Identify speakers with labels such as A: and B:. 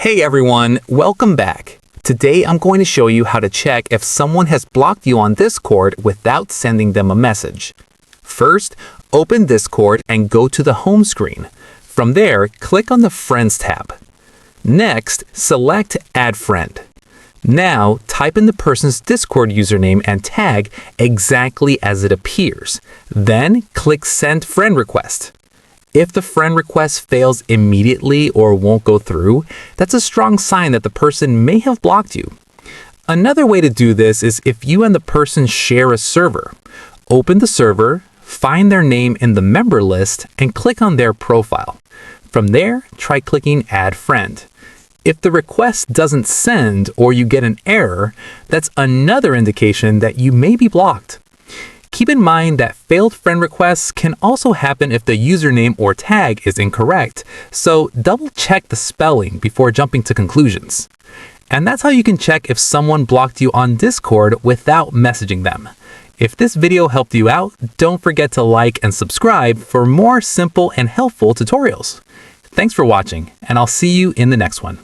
A: Hey everyone, welcome back. Today I'm going to show you how to check if someone has blocked you on Discord without sending them a message. First, open Discord and go to the home screen. From there, click on the Friends tab. Next, select Add Friend. Now, type in the person's Discord username and tag exactly as it appears. Then, click Send Friend Request. If the friend request fails immediately or won't go through, that's a strong sign that the person may have blocked you. Another way to do this is if you and the person share a server. Open the server, find their name in the member list, and click on their profile. From there, try clicking Add Friend. If the request doesn't send or you get an error, that's another indication that you may be blocked. Keep in mind that failed friend requests can also happen if the username or tag is incorrect, so double check the spelling before jumping to conclusions. And that's how you can check if someone blocked you on Discord without messaging them. If this video helped you out, don't forget to like and subscribe for more simple and helpful tutorials. Thanks for watching, and I'll see you in the next one.